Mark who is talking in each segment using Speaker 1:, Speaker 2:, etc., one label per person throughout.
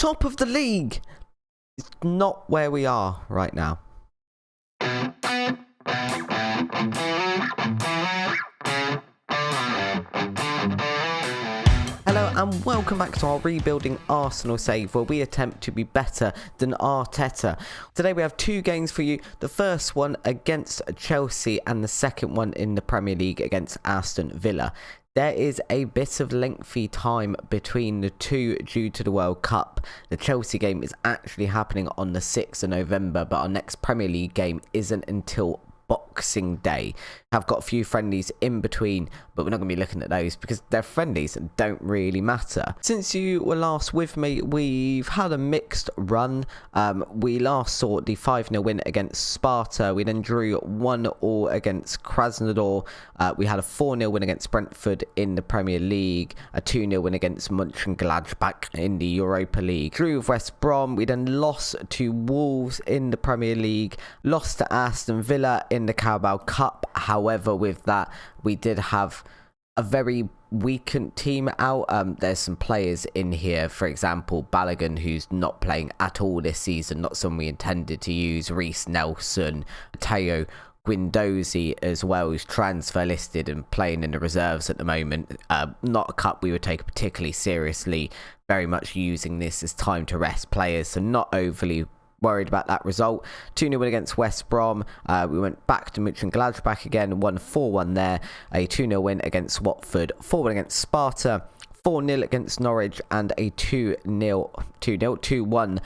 Speaker 1: top of the league. It's not where we are right now. Hello and welcome back to our Rebuilding Arsenal save, where we attempt to be better than Arteta. Today we have two games for you. The first one against Chelsea and the second one in the Premier League against Aston Villa. There is a bit of lengthy time between the two due to the World Cup. The Chelsea game is actually happening on the 6th of November, but our next Premier League game isn't until Boxing Day. I've got a few friendlies in between, but we're not going to be looking at those because they're friendlies and don't really matter. Since you were last with me, we've had a mixed run. We last saw the 5-0 win against Sparta. We then drew 1-1 against Krasnodar. We had a 4-0 win against Brentford in the Premier League, a 2-0 win against Mönchengladbach in the Europa League. Drew with West Brom. We then lost to Wolves in the Premier League, lost to Aston Villa in the Carabao Cup. However, with that, we did have a very weakened team out. There's some players in here, for example, Balogun, who's not playing at all this season, not someone we intended to use, Reece Nelson, Matteo Guendouzi as well, who's transfer listed and playing in the reserves at the moment. Not a cup we would take particularly seriously, very much using this as time to rest players, so not overly worried about that result. 2-0 win against West Brom. We went back to Mönchengladbach again, won 4-1 there. A 2-0 win against Watford, 4-1 against Sparta, 4-0 against Norwich, and a 2-1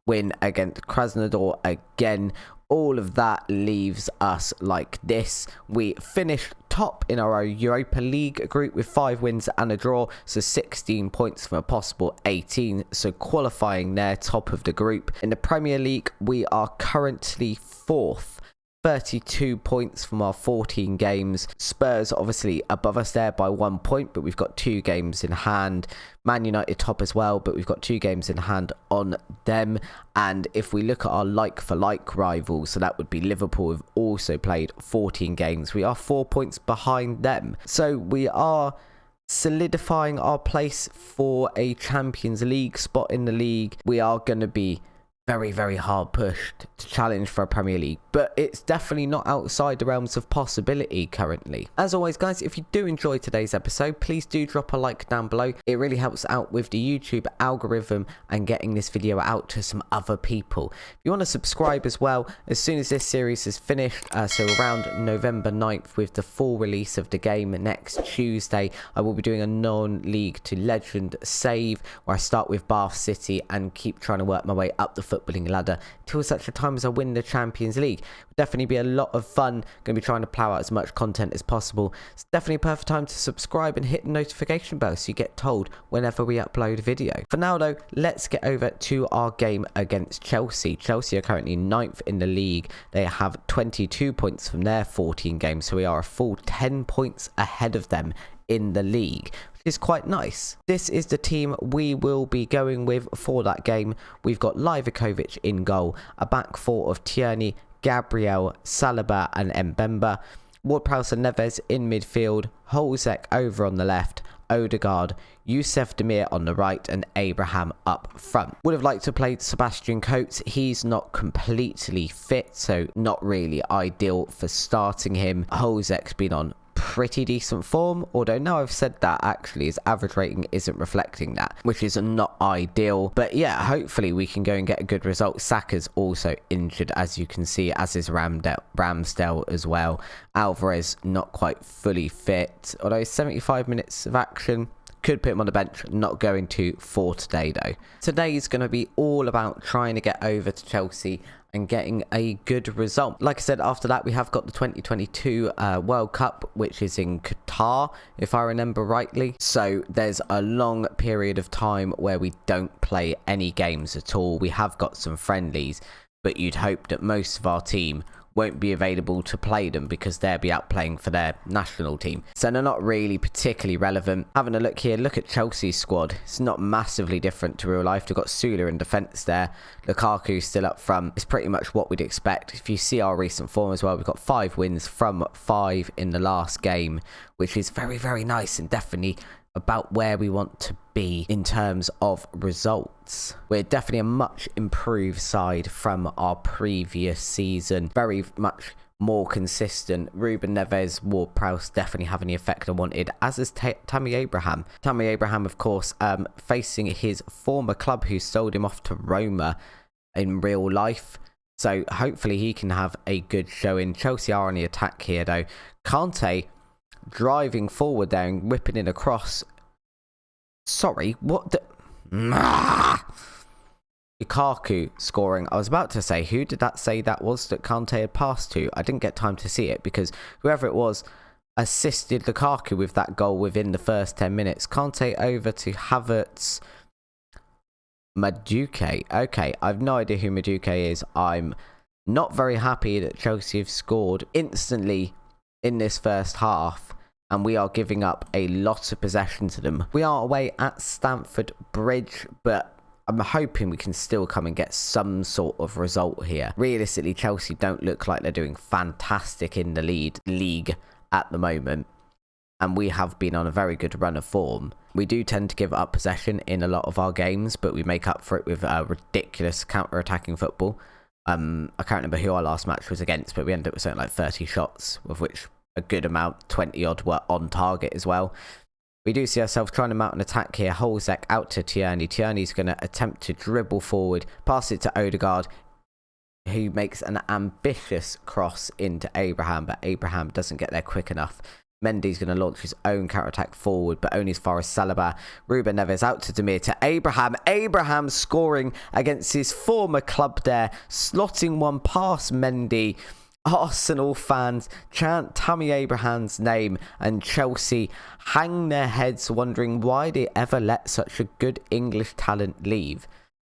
Speaker 1: win against Krasnodar again. All of that leaves us like this. We finished top in our Europa League group with 5 wins and a draw, so 16 points from a possible 18, so qualifying there, top of the group. In the Premier League, we are currently 4th. 32 points from our 14 games. Spurs obviously above us there by 1 point, but we've got 2 games in hand. Man United top as well, but we've got 2 games in hand on them. And if we look at our like-for-like rivals, so that would be Liverpool, who've also played 14 games. We are 4 points behind them. So we are solidifying our place for a Champions League spot in the league. We are going to be very, very hard pushed to challenge for a Premier League, but it's definitely not outside the realms of possibility currently. As always, guys, if you do enjoy today's episode, please do drop a like down below. It really helps out with the YouTube algorithm and getting this video out to some other people. If you want to subscribe as well, as soon as this series is finished, so around November 9th with the full release of the game next Tuesday, I will be doing a non-league to legend save where I start with Bath City and keep trying to work my way up the footballing ladder till such a time as I win the Champions League. It'll definitely be a lot of fun. Going to be trying to plow out as much content as possible. It's definitely a perfect time to subscribe and hit the notification bell so you get told whenever we upload a video. For now though, let's get over to our game against Chelsea. Chelsea are currently 9th in the league. They have 22 points from their 14 games, so we are a full 10 points ahead of them in the league, which is quite nice. This is the team we will be going with for that game. We've got Livakovic in goal, a back four of Tierney, Gabriel, Saliba and Mbemba, Ward-Prowse and Neves in midfield, Holzek over on the left, Odegaard, Youssef Demir on the right and Abraham up front. Would have liked to play Sebastian Coates. He's not completely fit, so not really ideal for starting him. Holzek's been on pretty decent form, although now I've said that, actually his average rating isn't reflecting that, which is not ideal. But yeah, hopefully we can go and get a good result. Saka's also injured, as you can see, as is Ramsdale as well. Alvarez not quite fully fit, although 75 minutes of action. Could put him on the bench, not going to for today though. Today is going to be all about trying to get over to Chelsea and getting a good result. Like I said, after that we have got the 2022 World Cup, which is in Qatar, if I remember rightly. So there's a long period of time where we don't play any games at all. We have got some friendlies, but you'd hope that most of our team won't be available to play them because they'll be out playing for their national team. So they're not really particularly relevant. Having a look here, look at Chelsea's squad. It's not massively different to real life. They've got Sula in defence there. Lukaku still up front. It's pretty much what we'd expect. If you see our recent form as well, we've got 5 wins from 5 in the last game, which is very, very nice and definitely about where we want to be in terms of results. We're definitely a much improved side from our previous season. Very much more consistent. Ruben Neves, Ward-Prowse definitely having the effect I wanted, as is Tammy Abraham. Tammy Abraham, of course, facing his former club who sold him off to Roma in real life. So hopefully he can have a good showing. Chelsea are on the attack here though. Kante driving forward there and whipping it across. Sorry, what the... Lukaku scoring. I was about to say, who did that say that was that Kante had passed to? I didn't get time to see it because whoever it was assisted Lukaku with that goal within the first 10 minutes. Kante over to Havertz. Madueke. Okay, I've no idea who Madueke is. I'm not very happy that Chelsea have scored instantly in this first half, and we are giving up a lot of possession to them. We are away at Stamford Bridge, but I'm hoping we can still come and get some sort of result here. Realistically, Chelsea don't look like they're doing fantastic in the league at the moment, and we have been on a very good run of form. We do tend to give up possession in a lot of our games, but we make up for it with ridiculous counter-attacking football. I can't remember who our last match was against, but we ended up with something like 30 shots, of which a good amount, 20 odd, were on target as well. We do see ourselves trying to mount an attack here. Holzek out to Tierney. Tierney's going to attempt to dribble forward, pass it to Odegaard, who makes an ambitious cross into Abraham, but Abraham doesn't get there quick enough. Mendy's going to launch his own counter-attack forward, but only as far as Saliba. Ruben Neves out to Demir, to Abraham. Abraham scoring against his former club there, slotting one past Mendy. Arsenal fans chant Tammy Abraham's name, and Chelsea hang their heads wondering why they ever let such a good English talent leave.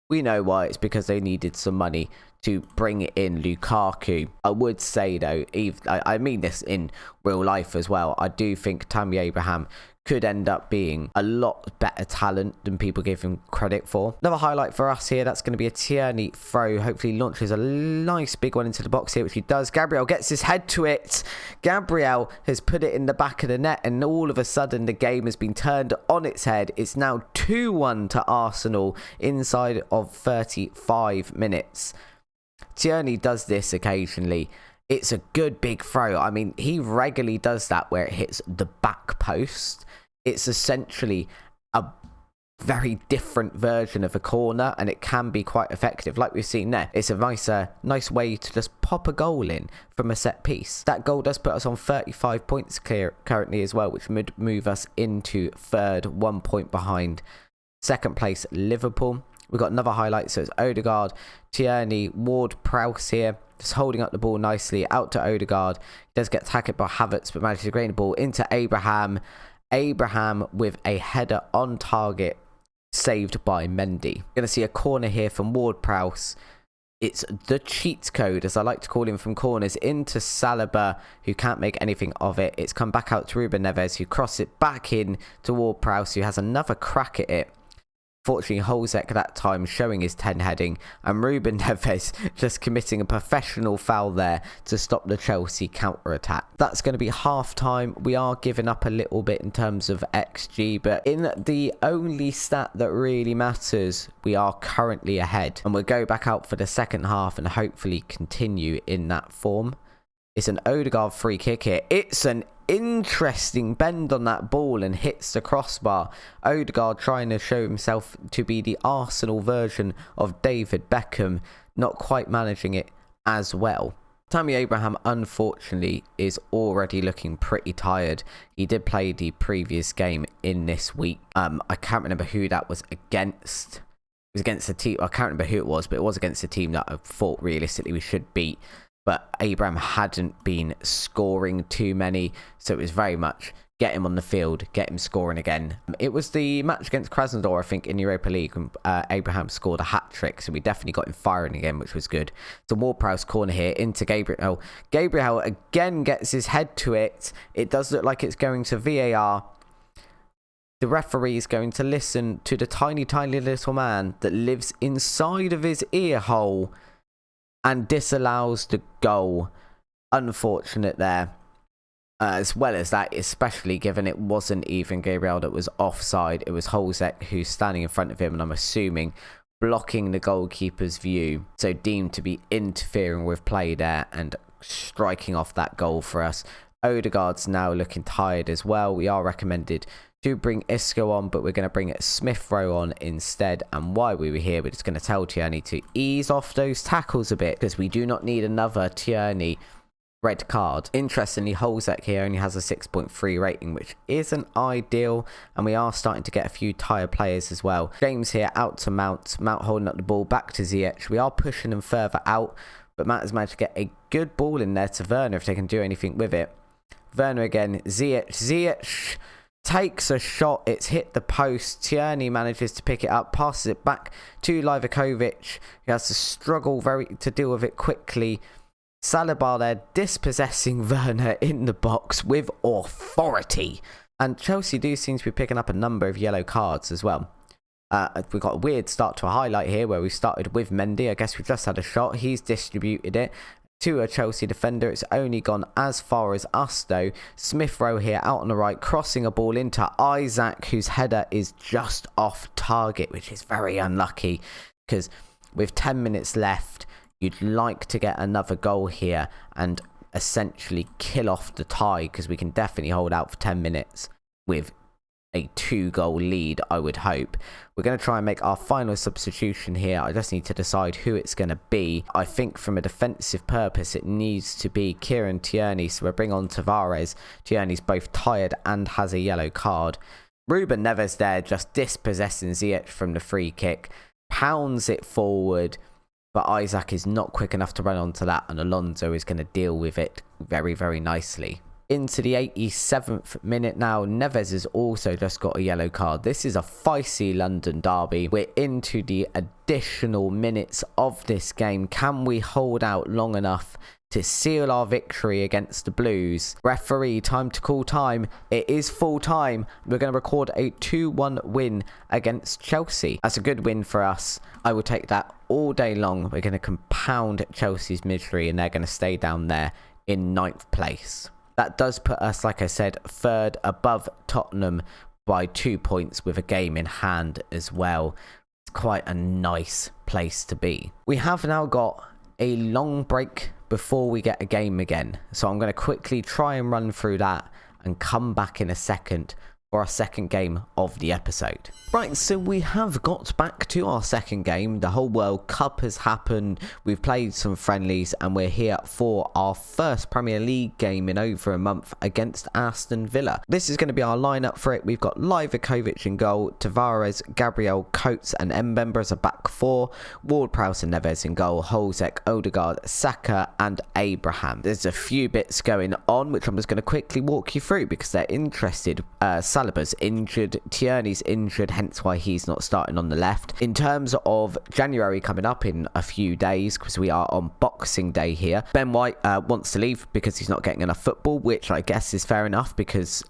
Speaker 1: We know why. It's because they needed some money to bring in Lukaku. I would say though, I mean this in real life as well, I do think Tammy Abraham could end up being a lot better talent than people give him credit for. Another highlight for us here, that's going to be a Tierney throw. Hopefully launches a nice big one into the box here, which he does. Gabriel gets his head to it. Gabriel has put it in the back of the net, and all of a sudden the game has been turned on its head. It's now 2-1 to Arsenal inside of 35 minutes. Tierney does this occasionally. It's a good big throw. I mean, he regularly does that where it hits the back post. It's essentially a very different version of a corner, and it can be quite effective. Like we've seen there, it's a nice way to just pop a goal in from a set piece. That goal does put us on 35 points currently as well, which would move us into third, 1 point behind second place Liverpool. We've got another highlight, so it's Odegaard, Tierney, Ward-Prowse here, just holding up the ball nicely, out to Odegaard. He does get tackled by Havertz, but manages to grain the ball into Abraham. Abraham with a header on target, saved by Mendy. Going to see a corner here from Ward-Prowse. It's the cheat code, as I like to call him, from corners into Saliba, who can't make anything of it. It's come back out to Ruben Neves, who crosses it back in to Ward-Prowse, who has another crack at it. Fortunately, Holzek that time showing his 10 heading, and Ruben Neves just committing a professional foul there to stop the Chelsea counter-attack. That's going to be half-time. We are giving up a little bit in terms of XG, but in the only stat that really matters, we are currently ahead. And we'll go back out for the second half and hopefully continue in that form. It's an Odegaard free kick here. It's an interesting bend on that ball and hits the crossbar. Odegaard trying to show himself to be the Arsenal version of David Beckham, not quite managing it as well. Tammy Abraham, unfortunately, is already looking pretty tired. He did play the previous game in this week. I can't remember who that was against. It was against a team. I can't remember who it was, but it was against a team that I thought realistically we should beat. But Abraham hadn't been scoring too many, so it was very much get him on the field, get him scoring again. It was the match against Krasnodar, I think, in Europa League, when Abraham scored a hat-trick, so we definitely got him firing again, which was good. So Ward-Prowse corner here into Gabriel. Gabriel again gets his head to it. It does look like it's going to VAR. The referee is going to listen to the tiny, tiny little man that lives inside of his ear hole and disallows the goal. Unfortunate there. As well as that, especially given it wasn't even Gabriel that was offside, it was Holzek who's standing in front of him, and I'm assuming blocking the goalkeeper's view, so deemed to be interfering with play there and striking off that goal for us. Odegaard's now looking tired as well. We are recommended to bring Isco on, but we're going to bring Smith Rowe on instead. And while we were here, we're just going to tell Tierney to ease off those tackles a bit, because we do not need another Tierney red card. Interestingly, Holzek here only has a 6.3 rating, which isn't ideal, and we are starting to get a few tired players as well. James here out to Mount holding up the ball back to Ziyech. We are pushing them further out, but Matt has managed to get a good ball in there to Werner if they can do anything with it. Werner again, Ziyech takes a shot, it's hit the post. Tierney manages to pick it up, passes it back to Livakovic. He has to struggle to deal with it quickly. Saliba there dispossessing Werner in the box with authority. And Chelsea do seem to be picking up a number of yellow cards as well. We've got a weird start to a highlight here where we started with Mendy. I guess we just had a shot. He's distributed it to a Chelsea defender. It's only gone as far as us though. Smith Rowe here out on the right, crossing a ball into Isaac, whose header is just off target, which is very unlucky, because with 10 minutes left, you'd like to get another goal here and essentially kill off the tie, because we can definitely hold out for 10 minutes with a 2-goal lead, I would hope. We're going to try and make our final substitution here. I just need to decide who it's going to be. I think from a defensive purpose, it needs to be Kieran Tierney, so we'll bring on Tavares. Tierney's both tired and has a yellow card. Ruben Neves there, just dispossessing Ziyech from the free kick. Pounds it forward, but Isaac is not quick enough to run onto that, and Alonso is going to deal with it very, very nicely. Into the 87th minute now, Neves has also just got a yellow card. This is a feisty London derby. We're into the additional minutes of this game. Can we hold out long enough to seal our victory against the Blues? Referee, time to call time. It is full time. We're going to record a 2-1 win against Chelsea. That's a good win for us. I will take that all day long. We're going to compound Chelsea's misery, and they're going to stay down there in 9th place. That does put us, like I said, 3rd above Tottenham by 2 points with a game in hand as well. It's quite a nice place to be. We have now got a long break before we get a game again. So I'm going to quickly try and run through that and come back in a second for our second game of the episode. Right, so we have got back to our second game. The whole World Cup has happened. We've played some friendlies, and we're here for our first Premier League game in over a month against Aston Villa. This is going to be our lineup for it. We've got Livakovic in goal, Tavares, Gabriel, Coates and Mbemba as a back four, Ward-Prowse and Neves in goal, Holzek, Odegaard, Saka and Abraham. There's a few bits going on which I'm just going to quickly walk you through because they're interested. Saliba's injured, Tierney's injured, hence why he's not starting on the left. In terms of January coming up in a few days, because we are on Boxing Day here, Ben White wants to leave because he's not getting enough football, which I guess is fair enough because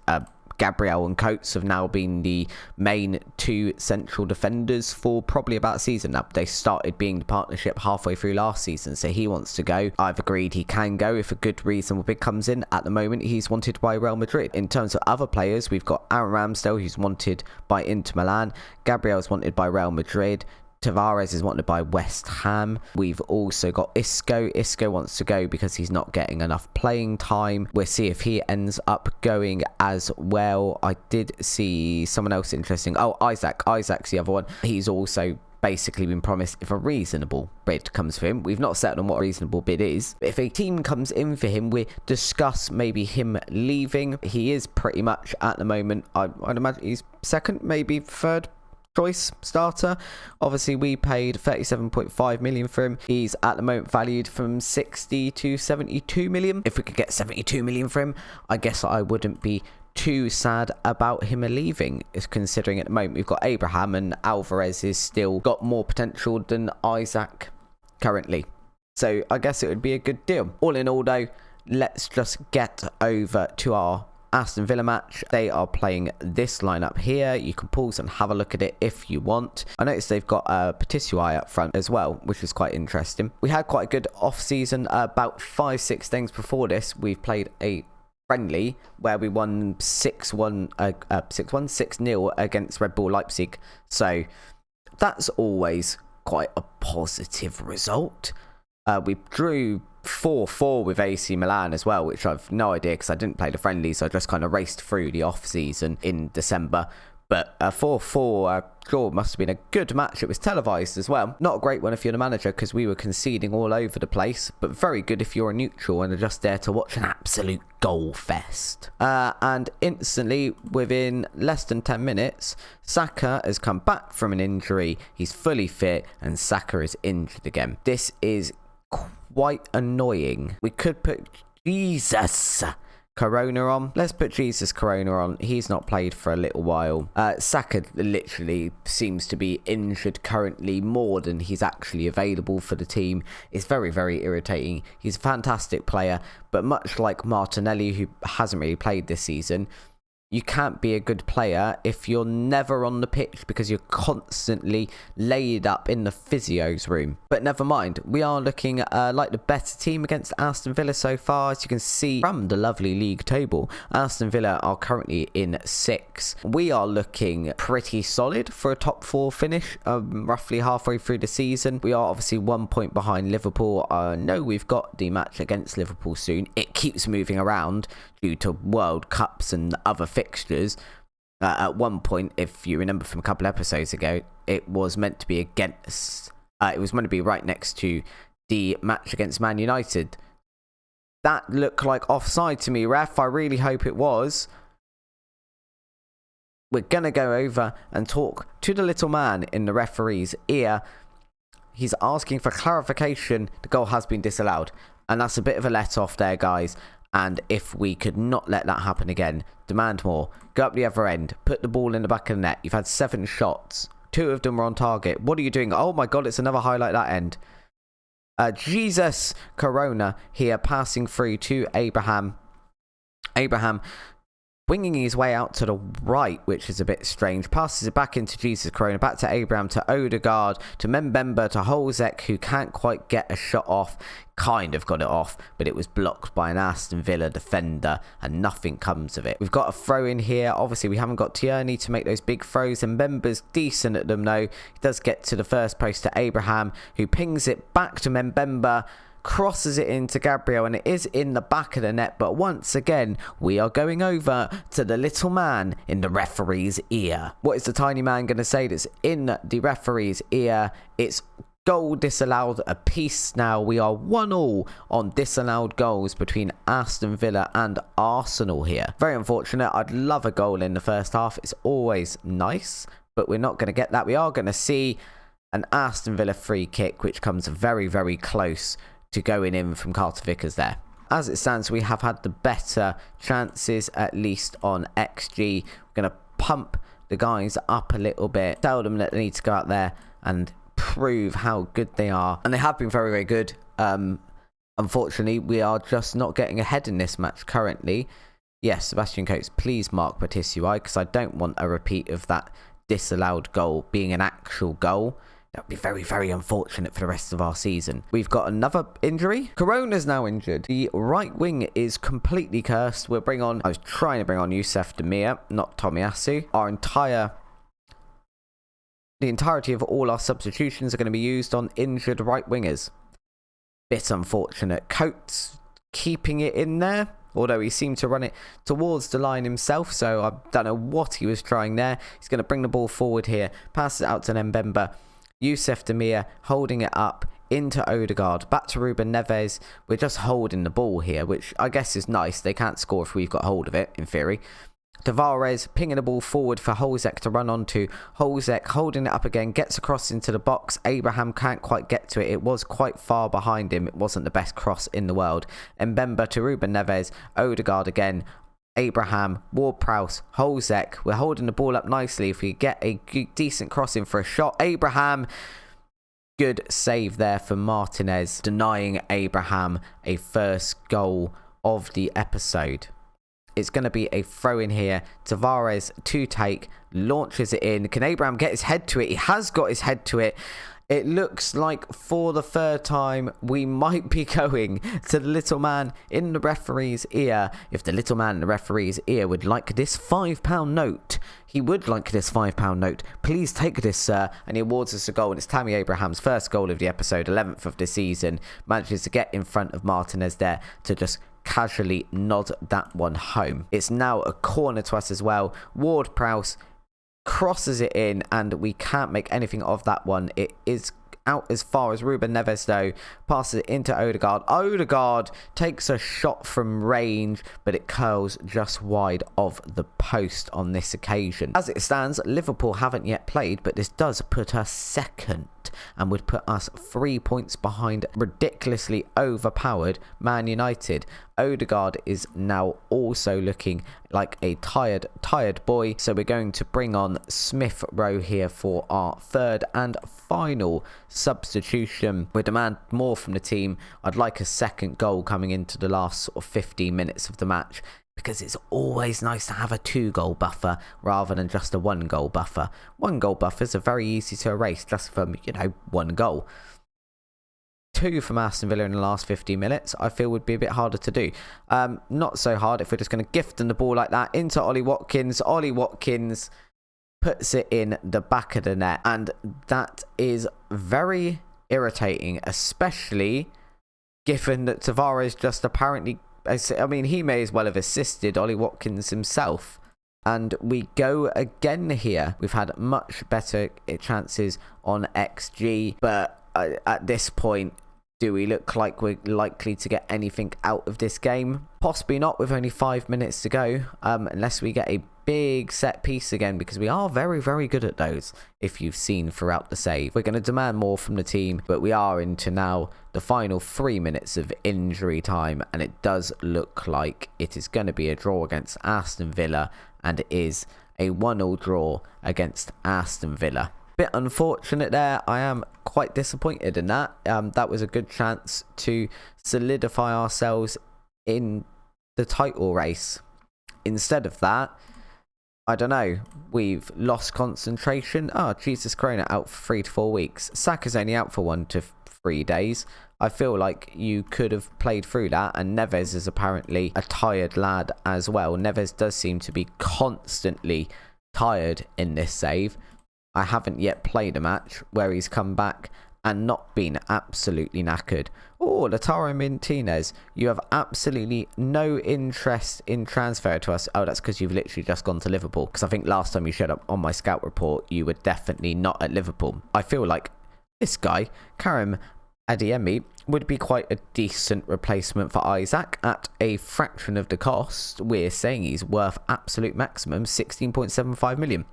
Speaker 1: Gabriel and Coates have now been the main two central defenders for probably about a season now. They started being the partnership halfway through last season, so he wants to go. I've agreed he can go if a good reasonable bid comes in. At the moment, he's wanted by Real Madrid. In terms of other players, we've got Aaron Ramsdale, who's wanted by Inter Milan. Gabriel's wanted by Real Madrid. Tavares is wanted by West Ham. We've also got Isco. Isco wants to go because he's not getting enough playing time. We'll see if he ends up going as well. I did see someone else interesting. Oh, Isaac. Isaac's the other one. He's also basically been promised if a reasonable bid comes for him. We've not settled on what a reasonable bid is. If a team comes in for him, we discuss maybe him leaving. He is pretty much at the moment, I'd imagine he's second, maybe third choice starter. Obviously we paid 37.5 million for him. He's at the moment valued from 60 to 72 million. If we could get 72 million for him, I guess I wouldn't be too sad about him leaving, considering at the moment we've got Abraham and Alvarez is still got more potential than Isaac currently. So I guess it would be a good deal. All in all though, let's just get over to our Aston Villa match. They are playing this lineup here. You can pause and have a look at it if you want. I noticed they've got Petitouai up front as well, which is quite interesting. We had quite a good off season. About 5-6 things before this, we've played a friendly where we won 6-0 against Red Bull Leipzig. So that's always quite a positive result. We drew 4-4 with AC Milan as well, which I've no idea because I didn't play the friendly, so I just kind of raced through the off-season in December. But a 4-4 draw must have been a good match. It was televised as well. Not a great one if you're the manager because we were conceding all over the place, but very good if you're a neutral and are just there to watch an absolute goal fest. And instantly, within less than 10 minutes, Saka has come back from an injury. He's fully fit and Saka is injured again. This is quite annoying. We could put Jesus Corona on. Let's put Jesus Corona on. He's not played for a little while. Saka literally seems to be injured currently more than he's actually available for the team. It's very, very irritating. He's a fantastic player, but much like Martinelli, who hasn't really played this season, you can't be a good player if you're never on the pitch because you're constantly laid up in the physio's room. But never mind, we are looking like the better team against Aston Villa so far. As you can see from the lovely league table, Aston Villa are currently in 6th. We are looking pretty solid for a top 4 finish, roughly halfway through the season. We are obviously 1 point behind Liverpool. I know we've got the match against Liverpool soon. It keeps moving around due to World Cups and other fixtures. At one point, if you remember from a couple episodes ago, it was meant to be against... it was meant to be right next to the match against Man United. That looked like offside to me, ref. I really hope it was. We're going to go over and talk to the little man in the referee's ear. He's asking for clarification. The goal has been disallowed. And that's a bit of a let-off there, guys. And if we could not let that happen again, demand more, go up the other end, put the ball in the back of the net. You've had 7 shots. 2 of them were on target. What are you doing? Oh my God, it's another highlight that end. Jesus Corona here passing through to Abraham. Abraham winging his way out to the right, which is a bit strange. Passes it back into Jesus Corona, back to Abraham, to Odegaard, to Mbemba, to Holzek, who can't quite get a shot off. Kind of got it off, but it was blocked by an Aston Villa defender, and nothing comes of it. We've got a throw in here. Obviously, we haven't got Tierney to make those big throws, and Mbemba's decent at them, though. He does get to the first post to Abraham, who pings it back to Mbemba, crosses it into Gabriel, and it is in the back of the net. But once again, we are going over to the little man in the referee's ear. What is the tiny man going to say that's in the referee's ear? It's goal disallowed apiece now. We are 1-1 on disallowed goals between Aston Villa and Arsenal here. Very unfortunate. I'd love a goal in the first half. It's always nice, but we're not going to get that. We are going to see an Aston Villa free kick, which comes very, very close to going in from Carter Vickers there. As it stands, we have had the better chances, at least on XG. We're going to pump the guys up a little bit, tell them that they need to go out there and prove how good they are. And they have been very, very good. Unfortunately, we are just not getting ahead in this match currently. Yes, Sebastian Coates, please mark Patisui, because I don't want a repeat of that disallowed goal being an actual goal. That would be very, very unfortunate for the rest of our season. We've got another injury. Corona's now injured. The right wing is completely cursed. I was trying to bring on Youssef Demir, not Tomiyasu. The entirety of all our substitutions are going to be used on injured right wingers. Bit unfortunate. Coates keeping it in there, although he seemed to run it towards the line himself, so I don't know what he was trying there. He's going to bring the ball forward here, pass it out to Mbemba. Youssef Demir holding it up into Odegaard, back to Ruben Neves. We're just holding the ball here, which I guess is nice. They can't score if we've got hold of it, in theory. Tavares pinging the ball forward for Holzek to run onto. Holzek holding it up again, gets across into the box. Abraham can't quite get to it. It was quite far behind him. It wasn't the best cross in the world. Mbemba to Ruben Neves. Odegaard again. Abraham, Ward-Prowse, Holzek. We're holding the ball up nicely. If we get a decent crossing for a shot. Abraham. Good save there for Martinez, denying Abraham a first goal of the episode. It's going to be a throw in here. Tavares to take, launches it in. Can Abraham get his head to it? He has got his head to it. It looks like for the third time we might be going to the little man in the referee's ear. If the little man in the referee's ear would like this £5 note, he would like this £5 note. Please take this, sir. And he awards us a goal, and it's Tammy Abraham's first goal of the episode, 11th of the season. Manages to get in front of Martinez there to just casually nod that one home. It's now a corner to us as well. Ward-Prowse crosses it in, and we can't make anything of that one. It is out as far as Ruben Neves though, passes it into Odegaard. Odegaard takes a shot from range, but it curls just wide of the post on this occasion. As it stands, Liverpool haven't yet played, but this does put us second and would put us 3 points behind ridiculously overpowered Man United. Odegaard is now also looking like a tired boy, so we're going to bring on Smith Rowe here for our third and final substitution. We demand more from the team. I'd like a second goal coming into the last sort of 15 minutes of the match, because it's always nice to have a 2-goal buffer rather than just a 1-goal buffer. 1-goal buffers are very easy to erase just from, 1 goal. 2 from Aston Villa in the last 15 minutes, I feel would be a bit harder to do. Not so hard if we're just going to gift them the ball like that into Ollie Watkins. Ollie Watkins puts it in the back of the net, and that is very irritating, especially given that Tavares just apparently... I mean, he may as well have assisted Ollie Watkins himself. And we go again here. We've had much better chances on XG. But at this point, do we look like we're likely to get anything out of this game? Possibly not, with only 5 minutes to go. Unless we get a big set piece again, because we are very, very good at those, if you've seen throughout the save. We're going to demand more from the team, but we are into now the final 3 minutes of injury time, and it does look like it is going to be a draw against Aston Villa, and it is a 1-1 draw against Aston Villa. Bit unfortunate there. I am quite disappointed in that. That was a good chance to solidify ourselves in the title race. Instead of that, I don't know, we've lost concentration. Oh, Jesus Corona out for 3 to 4 weeks. Saka's only out for 1 to 3 days. I feel like you could have played through that, and Neves is apparently a tired lad as well. Neves does seem to be constantly tired in this save. I haven't yet played a match where he's come back and not been absolutely knackered. Oh, Lautaro Martinez, you have absolutely no interest in transfer to us. Oh, that's because you've literally just gone to Liverpool. Because I think last time you showed up on my scout report, you were definitely not at Liverpool. I feel like this guy, Karim Adeyemi, would be quite a decent replacement for Isaac at a fraction of the cost. We're saying he's worth absolute maximum 16.75 million.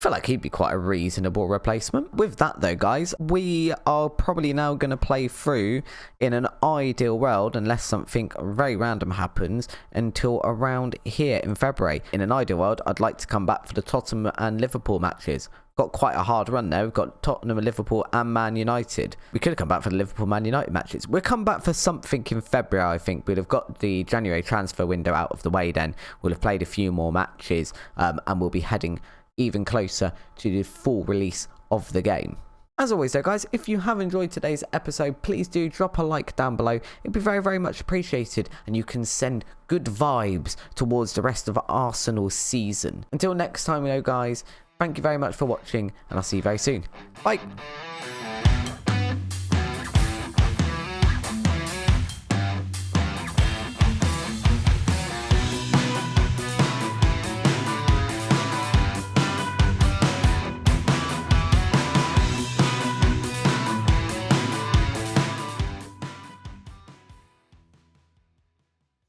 Speaker 1: I feel like he'd be quite a reasonable replacement. With that though, guys, we are probably now going to play through in an ideal world, unless something very random happens, until around here in February. In an ideal world, I'd like to come back for the Tottenham and Liverpool matches. Got quite a hard run there. We've got Tottenham and Liverpool and Man United. We could have come back for the Liverpool Man United matches. We'll come back for something in February, I think. We'd have got the January transfer window out of the way then. We'll have played a few more matches, and we'll be heading even closer to the full release of the game. As always though, guys, if you have enjoyed today's episode, please do drop a like down below. It'd be very, very much appreciated, and you can send good vibes towards the rest of Arsenal's season. Until next time, guys, thank you very much for watching, and I'll see you very soon. Bye!